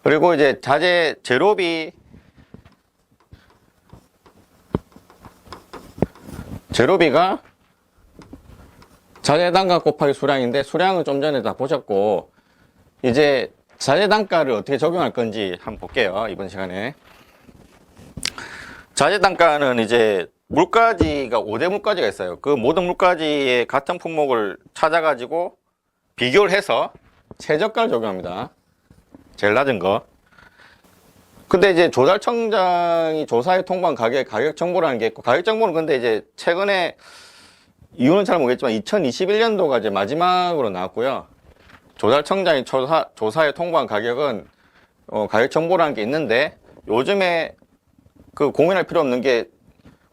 그리고 이제 자재 제로비가 자재 단가 곱하기 수량인데, 수량은 좀 전에 다 보셨고, 이제 자재 단가를 어떻게 적용할 건지 한번 볼게요, 이번 시간에. 자재 단가는 이제 물가지가 5대 물가지가 있어요. 그 모든 물가지의 같은 품목을 찾아가지고 비교를 해서 최저가를 적용합니다. 제일 낮은 거. 근데 이제 조달청장이 조사에 통보한 가격 정보라는 게 있고, 가격 정보는 근데 이제 최근에 이유는 잘 모르겠지만 2021년도가 이제 마지막으로 나왔고요. 조달청장이 조사에 통보한 가격은 가격 정보라는 게 있는데, 요즘에 그 고민할 필요 없는 게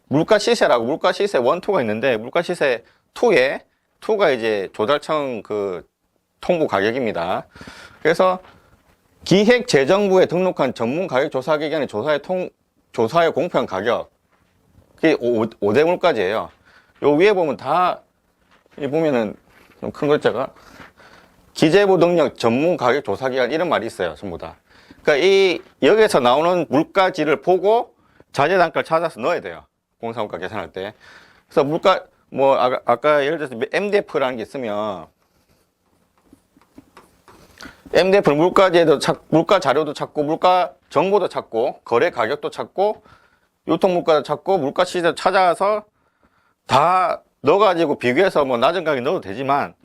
물가 시세라고, 물가 시세 1, 2가 있는데, 물가 시세 2가 이제 조달청 그 통보 가격입니다. 그래서 기획재정부에 등록한 전문 가격 조사 기관의 조사에 공표한 가격, 그게 5대 물가지예요. 요 위에 보면 다, 보면은 좀 큰 글자가 기재부 등록 전문 가격 조사 기관 이런 말이 있어요, 전부 다. 그러니까 여기에서 나오는 물가지를 보고 자재 단가를 찾아서 넣어야 돼요, 공사물가 계산할 때. 그래서 물가, 뭐 아까 예를 들어서 MDF라는 게 있으면, MDF는 물가지에도 물가 자료도 찾고, 물가 정보도 찾고, 거래 가격도 찾고, 유통 물가도 찾고, 물가 시세도 찾아서 다 넣어가지고 비교해서 뭐 낮은 가격에 넣어도 되지만,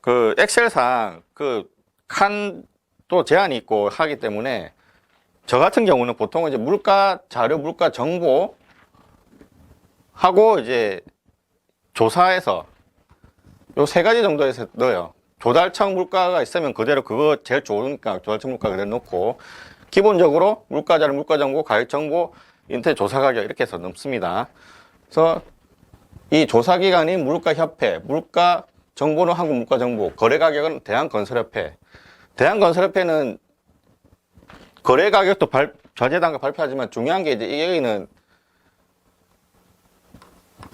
그 엑셀상 그 칸도 제한이 있고 하기 때문에, 저 같은 경우는 보통 이제 물가 자료, 물가 정보 하고 이제 조사해서 요 3가지 정도에서 넣어요. 조달청 물가가 있으면 그대로 그거 제일 좋으니까 조달청 물가 그대로 넣고, 기본적으로 물가 자료, 물가 정보, 가격 정보, 인터넷 조사 가격 이렇게 해서 넣습니다. 그래서 이 조사 기관인 물가협회, 물가 정보는 한국물가정보, 거래 가격은 대한건설협회. 대한건설협회는 거래 가격도 자재 단가 발표하지만 중요한 게 이제 여기는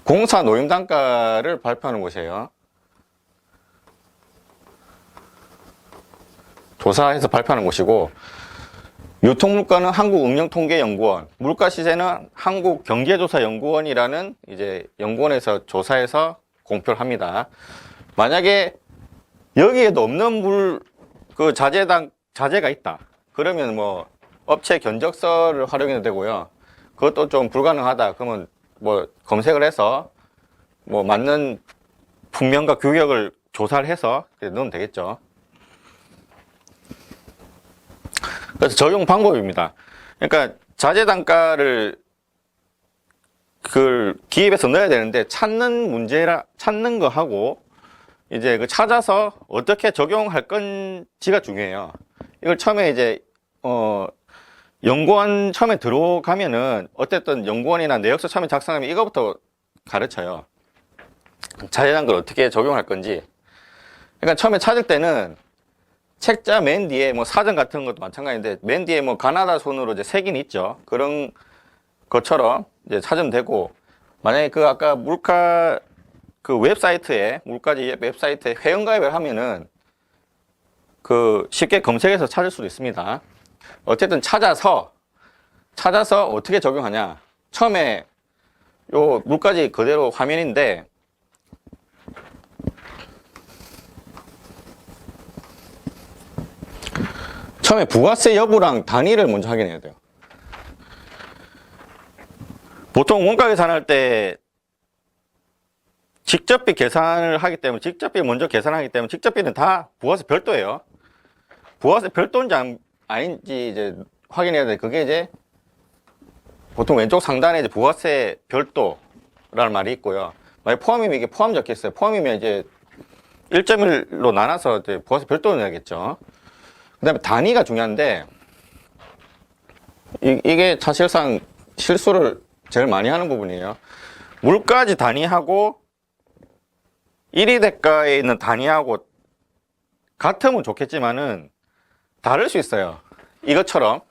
공사 노임 단가를 발표하는 곳이에요. 조사해서 발표하는 곳이고, 유통물가는 한국응령통계연구원, 물가시세는 한국경제조사연구원이라는 이제 연구원에서 조사해서 공표를 합니다. 만약에 여기에도 없는 그 자재가 있다, 그러면 뭐 업체 견적서를 활용해도 되고요. 그것도 좀 불가능하다 그러면 뭐 검색을 해서 뭐 맞는 품명과 규격을 조사를 해서 넣으면 되겠죠. 그래서 적용 방법입니다. 그러니까 자재 단가를 그 기입해서 넣어야 되는데, 찾는 거 하고 이제 그 찾아서 어떻게 적용할 건지가 중요해요. 이걸 처음에 이제 연구원 처음에 들어가면은 어쨌든 연구원이나 내역서 처음에 작성하면 이거부터 가르쳐요. 자재 단가를 어떻게 적용할 건지. 그러니까 처음에 찾을 때는 책자 맨 뒤에 뭐 사전 같은 것도 마찬가지인데, 맨 뒤에 뭐 가나다 손으로 이제 색인이 있죠. 그런 것처럼 이제 찾으면 되고, 만약에 그 아까 물가 그 웹사이트에, 물가지 웹사이트에 회원가입을 하면은 그 쉽게 검색해서 찾을 수도 있습니다. 어쨌든 찾아서 어떻게 적용하냐. 처음에 요 물가지 그대로 화면인데, 처음에 부가세 여부랑 단위를 먼저 확인해야 돼요. 보통 원가 계산할 때 직접비 계산을 하기 때문에, 직접비 먼저 계산하기 때문에, 직접비는 다 부가세 별도예요. 부가세 별도인지 아닌지 이제 확인해야 돼. 그게 이제 보통 왼쪽 상단에 이제 부가세 별도라는 말이 있고요. 만약 포함이면 이게 포함 적혀 있어요. 포함이면 이제 1.1로 나눠서 이제 부가세 별도를 내야겠죠. 그 다음에 단위가 중요한데, 이게 사실상 실수를 제일 많이 하는 부분이에요. 물가지 단위하고 1위 대가에 있는 단위하고 같으면 좋겠지만은 다를 수 있어요. 이것처럼.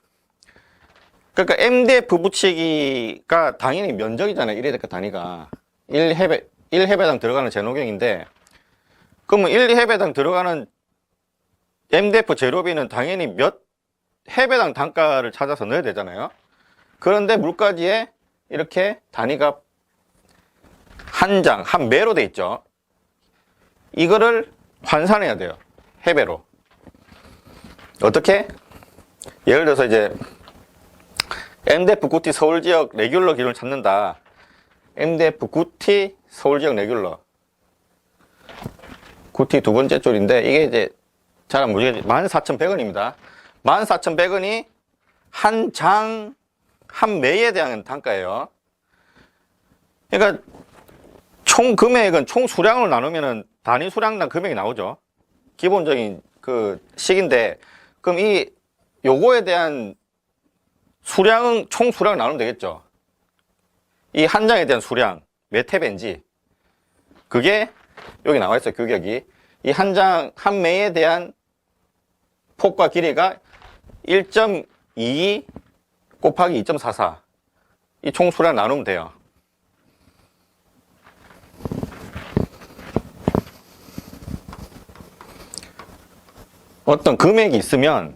그러니까 MDF 붙이기가 당연히 면적이잖아요. 1위 대가 단위가 1회배당 들어가는 제노경인데, 그러면 1회배당 들어가는 MDF 재료비는 당연히 몇 해배당 단가를 찾아서 넣어야 되잖아요. 그런데 물가지에 이렇게 단위가 한 장, 한 매로 돼 있죠. 이거를 환산해야 돼요. 해배로. 어떻게? 예를 들어서 이제 MDF 구티 서울 지역 레귤러 기준을 찾는다. MDF 구티 서울 지역 레귤러. 구티 두 번째 줄인데 이게 이제 잘 안 보이겠지. 14,100원입니다. 14,100원이 한 장, 한 매에 대한 단가예요. 그러니까 총 금액은 총 수량으로 나누면은 단위 수량당 금액이 나오죠. 기본적인 그 식인데, 그럼 요거에 대한 수량은 총 수량을 나누면 되겠죠. 이 한 장에 대한 수량, 몇 회배인지. 그게 여기 나와 있어요, 규격이. 이 한 장, 한 매에 대한 폭과 길이가 1.22 곱하기 2.44. 이 총 수량 나누면 돼요. 어떤 금액이 있으면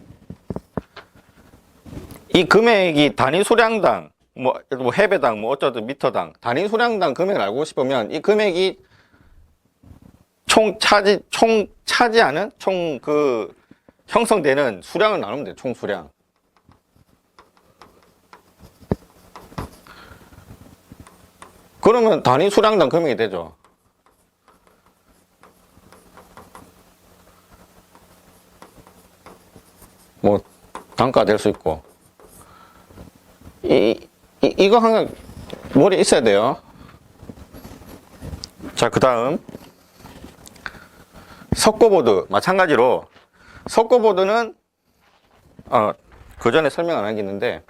이 금액이 단위 수량당 뭐 해배당 뭐 어쩌든 미터당 단위 수량당 금액을 알고 싶으면 이 금액이 총 차지하는 총 그 형성되는 수량을 나누면 돼요. 총 수량. 그러면 단위 수량당 금액이 되죠. 뭐 단가 될 수 있고. 이거 항상 머리에 있어야 돼요. 자, 그 다음 석고보드 마찬가지로 석고보드는 그 전에 설명 안 하겠는데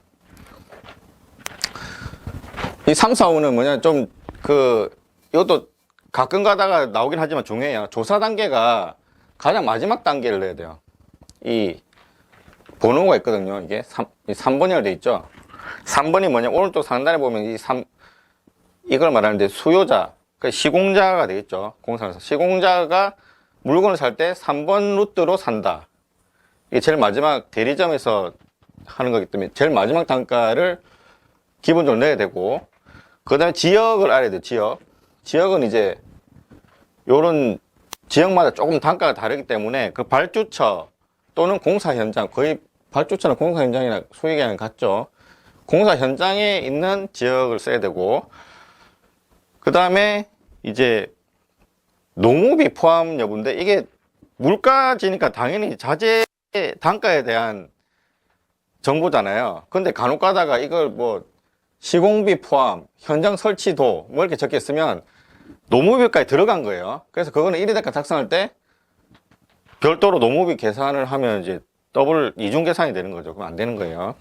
이 3, 4, 5는 뭐냐 좀 이것도 가끔 가다가 나오긴 하지만 중요해요. 조사 단계가 가장 마지막 단계를 넣어야 돼요. 이 번호가 있거든요. 이게 3번이라고 돼 있죠. 3번이 뭐냐, 오른쪽 상단에 보면 이걸 말하는데 수요자, 그러니까 시공자가 되겠죠. 공사에서. 시공자가 물건을 살 때 3번 루트로 산다. 이게 제일 마지막 대리점에서 하는 거기 때문에 제일 마지막 단가를 기본적으로 내야 되고, 그 다음에 지역을 알아야 돼요. 지역은 이제 요런 지역마다 조금 단가가 다르기 때문에 그 발주처 또는 공사 현장, 거의 발주처나 공사 현장이나 소유기간이 같죠. 공사 현장에 있는 지역을 써야 되고, 그 다음에 이제 농업이 포함 여부인데, 이게 물가지니까 당연히 자재 단가에 대한 정보잖아요. 근데 간혹 가다가 이걸 뭐 시공비 포함, 현장 설치도 뭐 이렇게 적혀 있으면 노무비까지 들어간 거예요. 그래서 그거는 1위 단가 작성할 때 별도로 노무비 계산을 하면 이제 더블 이중 계산이 되는 거죠. 그럼 안 되는 거예요.